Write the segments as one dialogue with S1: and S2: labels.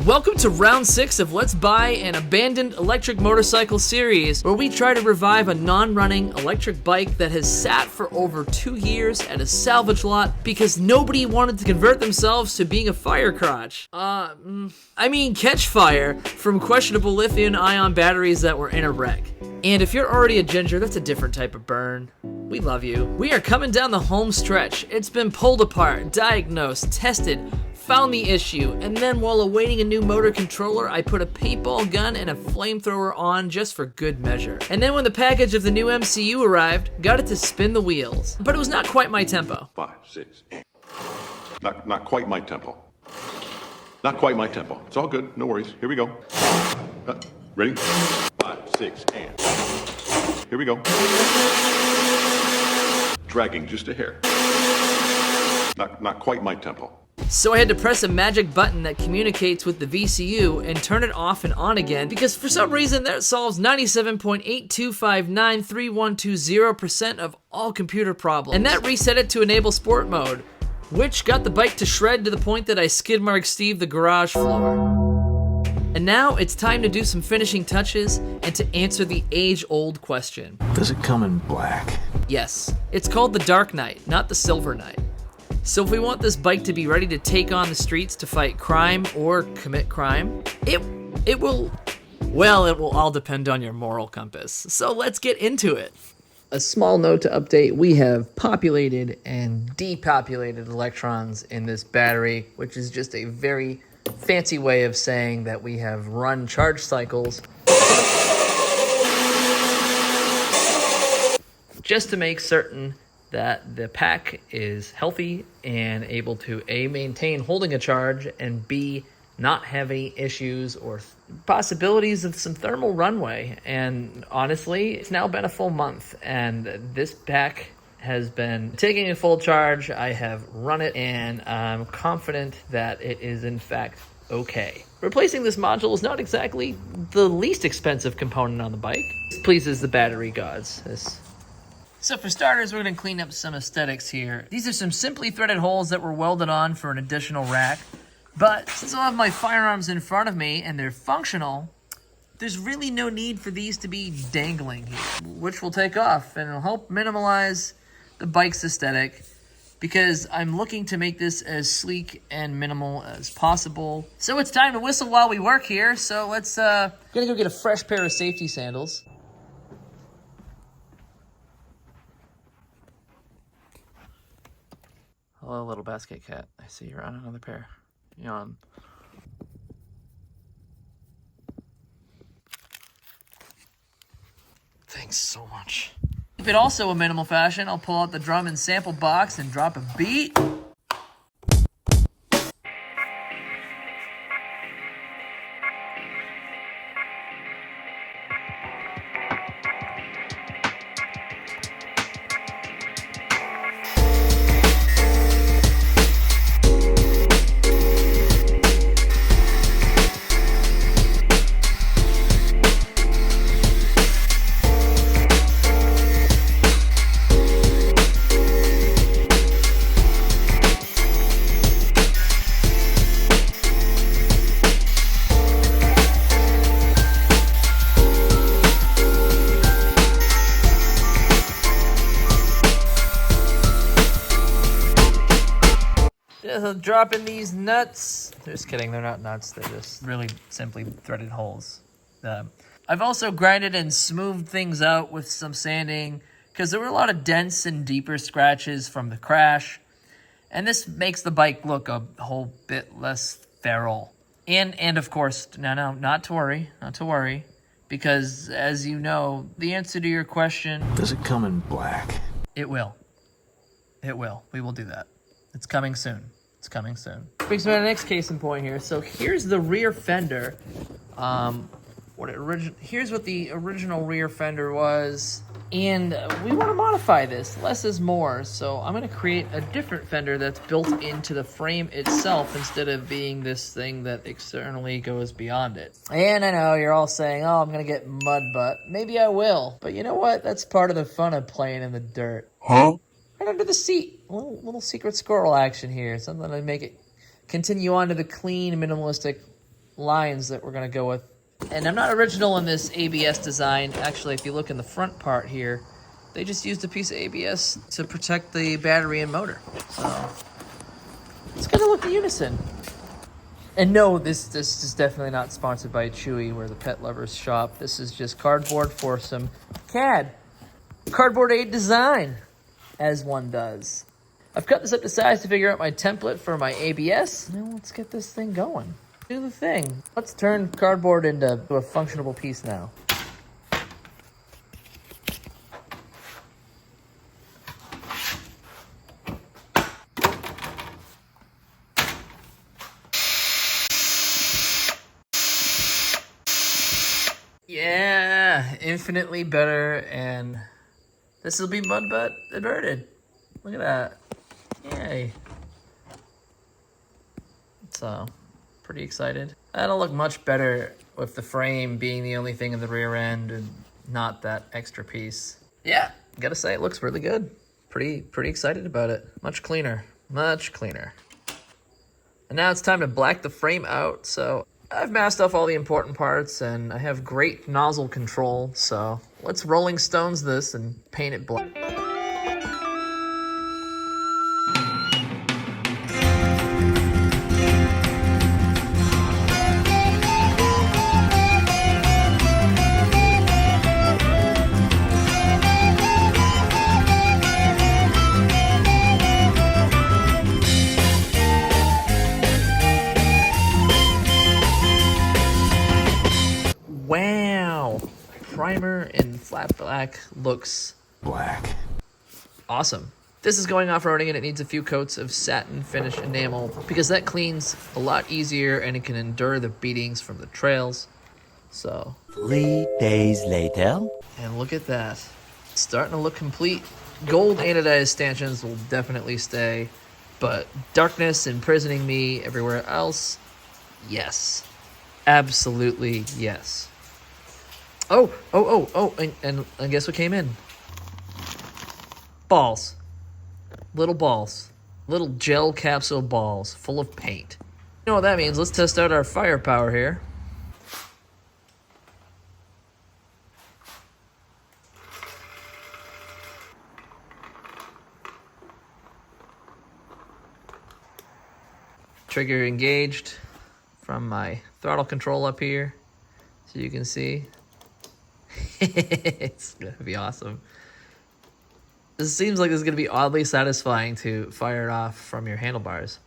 S1: Welcome to round 6 of Let's Buy an Abandoned Electric Motorcycle series, where we try to revive a non-running electric bike that has sat for over 2 years at a salvage lot because nobody wanted to convert themselves to being a fire crotch. Catch fire from questionable lithium-ion batteries that were in a wreck. And if you're already a ginger, that's a different type of burn. We love you. We are coming down the home stretch. It's been pulled apart, diagnosed, tested, found the issue, and then while awaiting a new motor controller, I put a paintball gun and a flamethrower on just for good measure. And then when the package of the new MCU arrived, got it to spin the wheels. But it was not quite my tempo.
S2: 5, 6, 8. Not quite my tempo. Not quite my tempo. It's all good. No worries. Here we go. Ready? 5, 6, and. Here we go. Dragging just a hair. Not quite my tempo.
S1: So I had to press a magic button that communicates with the VCU and turn it off and on again because for some reason that solves 97.8259312% of all computer problems. And that reset it to enable sport mode, which got the bike to shred to the point that I skid marked Steve the garage floor. And now it's time to do some finishing touches and to answer the age-old question.
S3: Does it come in black?
S1: Yes, it's called the Dark Knight, not the Silver Knight. So if we want this bike to be ready to take on the streets to fight crime or commit crime, it will all depend on your moral compass. So let's get into it. A small note to update, we have populated and depopulated electrons in this battery, which is just a very fancy way of saying that we have run charge cycles just to make certain that the pack is healthy and able to A, maintain holding a charge, and B, not have any issues or possibilities of some thermal runway. And honestly, it's now been a full month, and this pack has been taking a full charge. I have run it, and I'm confident that it is in fact okay. Replacing this module is not exactly the least expensive component on the bike. This pleases the battery gods. So for starters, we're going to clean up some aesthetics here. These are some simply threaded holes that were welded on for an additional rack. But since I have my firearms in front of me and they're functional, there's really no need for these to be dangling here, which will take off and it'll help minimize the bike's aesthetic because I'm looking to make this as sleek and minimal as possible. So it's time to whistle while we work here. So let's, gonna go get a fresh pair of safety sandals. Hello, little basket cat. I see you're on another pair. Yawn. Thanks so much. Keep it also a minimal fashion, I'll pull out the drum and sample box and drop a beat. Dropping these nuts. Just kidding, they're not nuts. They're just really simply threaded holes. I've also grinded and smoothed things out with some sanding because there were a lot of dents and deeper scratches from the crash. And this makes the bike look a whole bit less feral. And of course, no, not to worry, because as you know, the answer to your question...
S3: Does it come in black?
S1: It will. We will do that. It's coming soon. Brings me to the next case in point here. So here's the rear fender. Here's what the original rear fender was. And we want to modify this. Less is more. So I'm going to create a different fender that's built into the frame itself instead of being this thing that externally goes beyond it. And I know you're all saying, oh, I'm going to get mud butt. Maybe I will. But you know what? That's part of the fun of playing in the dirt.
S3: Huh?
S1: I right under the seat. A little secret squirrel action here. Something to make it continue on to the clean, minimalistic lines that we're going to go with. And I'm not original in this ABS design. Actually, if you look in the front part here, they just used a piece of ABS to protect the battery and motor. So it's going to look in unison. And no, this is definitely not sponsored by Chewy, where the pet lovers shop. This is just cardboard for some CAD. Cardboard aid design, as one does. I've cut this up to size to figure out my template for my ABS. Now let's get this thing going. Do the thing. Let's turn cardboard into a functionable piece now. Yeah, infinitely better, and this will be mud butt inverted. Look at that. Yay. So, pretty excited. That'll look much better with the frame being the only thing in the rear end and not that extra piece. Yeah, gotta say it looks really good. Pretty excited about it. Much cleaner, much cleaner. And now it's time to black the frame out. So I've masked off all the important parts and I have great nozzle control. So let's Rolling Stones this and paint it black. Wow, primer in flat black looks
S3: Black.
S1: awesome. This is going off-roading and it needs a few coats of satin finish enamel because that cleans a lot easier and it can endure the beatings from the trails. So
S4: 3 days later.
S1: and look at that. It's starting to look complete. Gold anodized stanchions will definitely stay, but darkness imprisoning me everywhere else, yes. Absolutely yes. Oh, and guess what came in? Balls. Little balls. Little gel capsule balls full of paint. You know what that means? Let's test out our firepower here. Trigger engaged from my throttle control up here, so you can see. It's gonna be awesome. This seems like it's gonna be oddly satisfying to fire it off from your handlebars.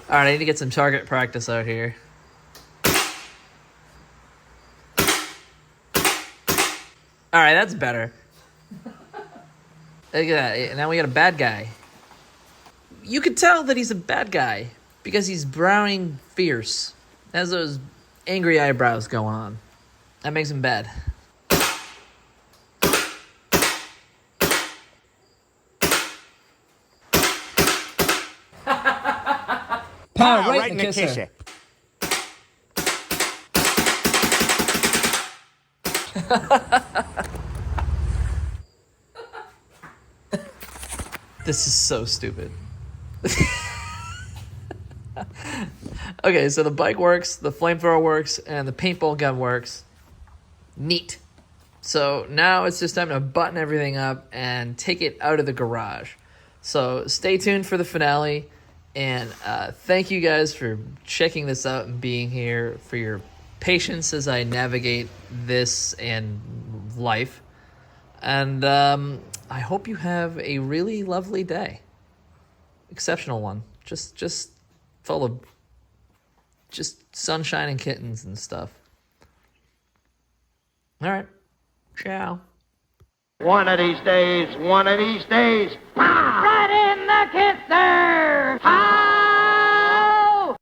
S1: All right, I need to get some target practice out here. All right, that's better. Look at that. Now we got a bad guy. You could tell that he's a bad guy because he's browning fierce. Has those angry eyebrows going on. That makes him bad.
S4: Pow, right in the kisser.
S1: This is so stupid. Okay, so the bike works, the flamethrower works, and the paintball gun works. Neat. So now it's just time to button everything up and take it out of the garage. So stay tuned for the finale. And thank you guys for checking this out and being here, for your patience as I navigate this and life. And I hope you have a really lovely day. Exceptional one. Just full of just sunshine and kittens and stuff. All right. Ciao.
S5: One of these days, right in the kisser.